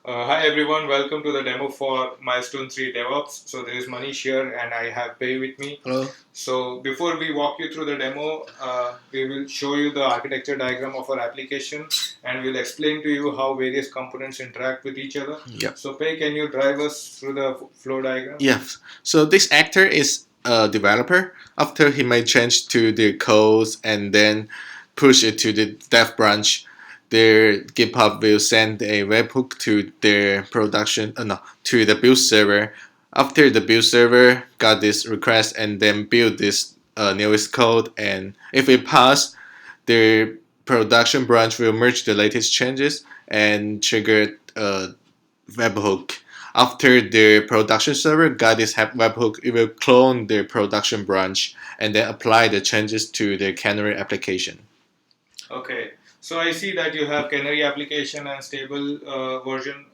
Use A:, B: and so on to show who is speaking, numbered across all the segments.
A: Hi everyone, welcome to the demo for Milestone 3 DevOps. So this is Manish here and I have Pei with me.
B: Hello.
A: So before we walk you through the demo, we will show you the architecture diagram of our application and we'll explain to you how various components interact with each other.
B: Yep.
A: So Pei, can you drive us through the flow diagram?
B: Yes. So this actor is a developer. After he made change to the codes and then push it to the dev branch, their GitHub will send a webhook to their production. No, to the build server. After the build server got this request and then build this newest code, and if it pass, their production branch will merge the latest changes and trigger a webhook. After the production server got this webhook, it will clone the production branch and then apply the changes to the Canary application.
A: Okay. So I see that you have Canary application and stable production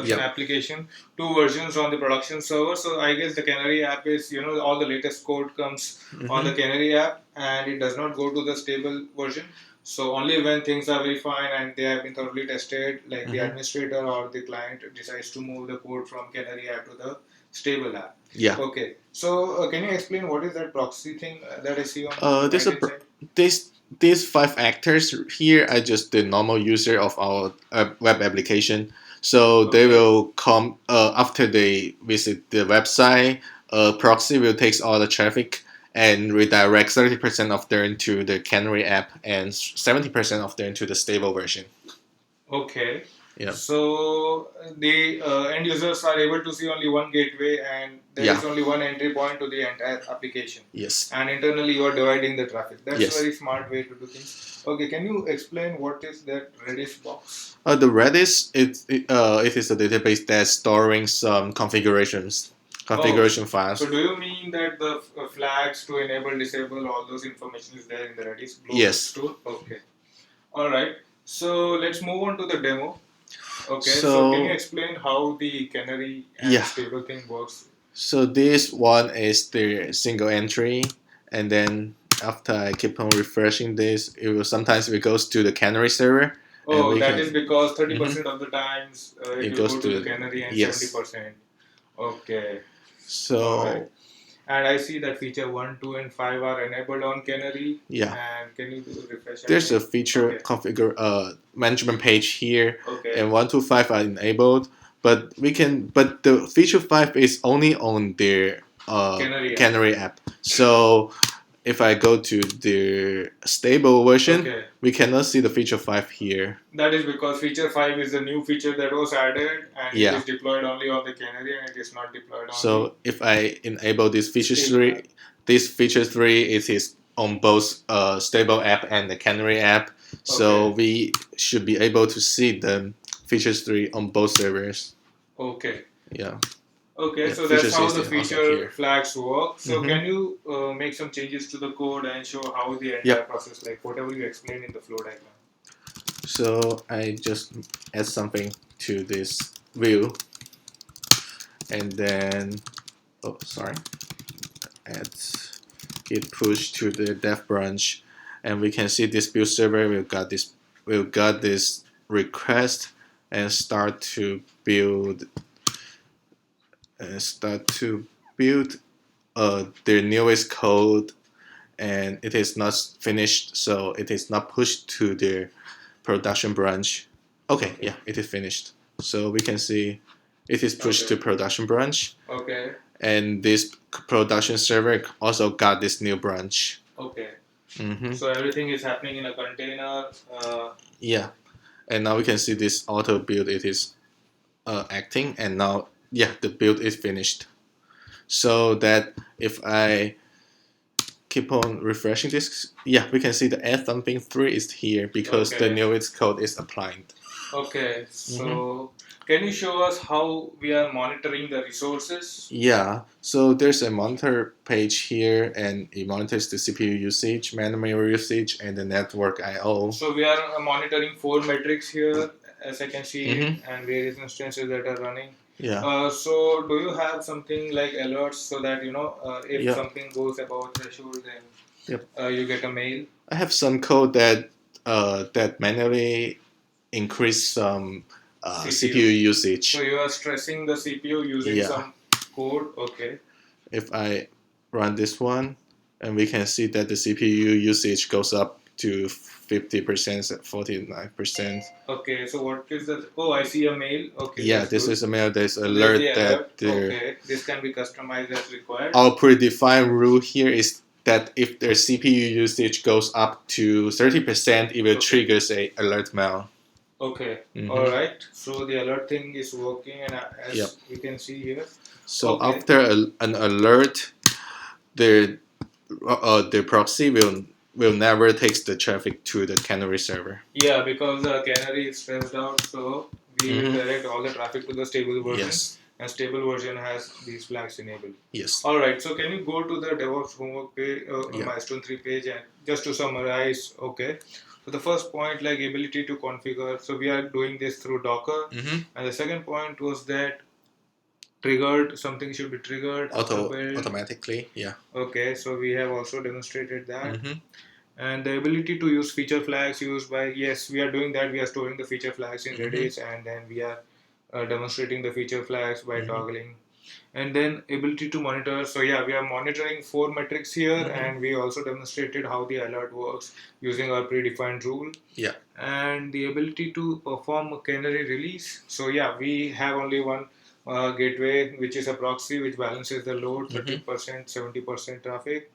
B: Yep.
A: application, two versions on the production server. So I guess the Canary app is, all the latest code comes on the Canary app and it does not go to the stable version. So only when things are very fine and they have been thoroughly tested, like the administrator or the client decides to move the code from Canary app to the stable app.
B: Yeah.
A: Okay. So can you explain what is that proxy thing that I see on the
B: There's a
A: right-hand side?
B: these five actors here are just the normal user of our web application. So they will come after they visit the website. Proxy will take all the traffic and redirect 30% of them to the Canary app and 70% of them to the stable version.
A: Okay.
B: Yeah.
A: So the end users are able to see only one gateway and there is only one entry point to the entire application.
B: Yes.
A: And internally you are dividing the traffic. That's
B: Yes.
A: a very smart way to do things. Okay, can you explain what is that Redis box?
B: The Redis it is a database that's storing some configuration files.
A: So do you mean that the flags to enable, disable, all those information is there in the Redis
B: Yes.
A: store? Okay. All right. So let's move on to the demo. Okay. So can you explain how the Canary and stable thing works?
B: So this one is the single entry, and then after I keep on refreshing this, it will sometimes it goes to the Canary server.
A: Oh, that is because 30% of the times it will go to the Canary and 70%. Okay.
B: So.
A: Alright. And I see that feature 1, 2, and 5 are enabled on Canary.
B: Yeah.
A: And can you do refresh?
B: There's a feature configure management page here, and 1 to 5 are enabled. But the feature 5 is only on their Canary app. So if I go to the stable version, we cannot see the feature 5 here.
A: That is because feature 5 is a new feature that was added and it is deployed only on the Canary and it is not deployed on.
B: So if I enable this feature 3, this feature 3 it is on both stable app and the Canary app. So we should be able to see the features 3 on both servers.
A: Okay.
B: Yeah.
A: Okay, so that's how the feature flags work. So can you make some changes to the code and show how the entire process, like whatever you explained in the flow diagram?
B: So I just add something to this view, and then add git push to the dev branch, and we can see this build server will got this request and start to build their newest code, and it is not finished, so it is not pushed to their production branch. Okay, yeah, it is finished. So we can see it is pushed to production branch.
A: Okay.
B: And this production server also got this new branch.
A: Okay. So everything is happening in a container.
B: Yeah, and now we can see this auto build. It is acting, and now the build is finished. So that if I keep on refreshing this, we can see the add something 3 is here because the newest code is applied.
A: Okay, so can you show us how we are monitoring the resources?
B: Yeah, so there's a monitor page here, and it monitors the CPU usage, memory usage, and the network I/O.
A: So we are monitoring 4 metrics here, as I can see, and various instances that are running.
B: Yeah.
A: So do you have something like alerts so that if something goes above threshold, then you get a mail?
B: I have some code that manually increase some CPU usage.
A: So you are stressing the CPU using
B: Yeah.
A: some code. Okay.
B: If I run this one, and we can see that the CPU usage goes up to 50%, 49%.
A: Okay, so what is the? Oh, I see a mail. Okay,
B: Yeah,
A: that's
B: this
A: good.
B: is a mail. There's
A: So
B: alert
A: there's the
B: that
A: alert.
B: there.
A: Okay, this can be customized as required.
B: Our predefined rule here is that if their CPU usage goes up to 30%, it will
A: Okay.
B: triggers a alert mail.
A: Okay.
B: Mhm.
A: All right. So the alert thing is working, and as
B: Yep.
A: we can see here.
B: So
A: Okay.
B: after an alert, the proxy will never takes the traffic to the canary server.
A: Yeah, because the canary is stressed out, so we will direct all the traffic to the stable version.
B: Yes.
A: And stable version has these flags enabled.
B: Yes.
A: All right. So can you go to the DevOps homework page,
B: Yeah.
A: Milestone 3 page, and just to summarize? Okay. So the first point, like ability to configure. So we are doing this through Docker, and the second point was that triggered something should be triggered after build.
B: Automatically. Yeah.
A: Okay. So we have also demonstrated that. And the ability to use feature flags used by, yes, we are doing that. We are storing the feature flags in Redis, and then we are demonstrating the feature flags by toggling. And then ability to monitor. So yeah, we are monitoring 4 metrics here, and we also demonstrated how the alert works using our predefined rule.
B: Yeah.
A: And the ability to perform a canary release. So yeah, we have only one gateway, which is a proxy, which balances the load, 30%, 70% traffic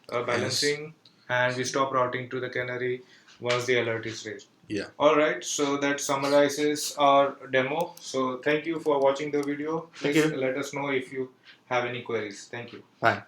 A: balancing, and we stop routing to the canary once the alert is raised.
B: Yeah.
A: All right, so that summarizes our demo. So thank you for watching the video. Please let us know if you have any queries. Thank you.
B: Bye.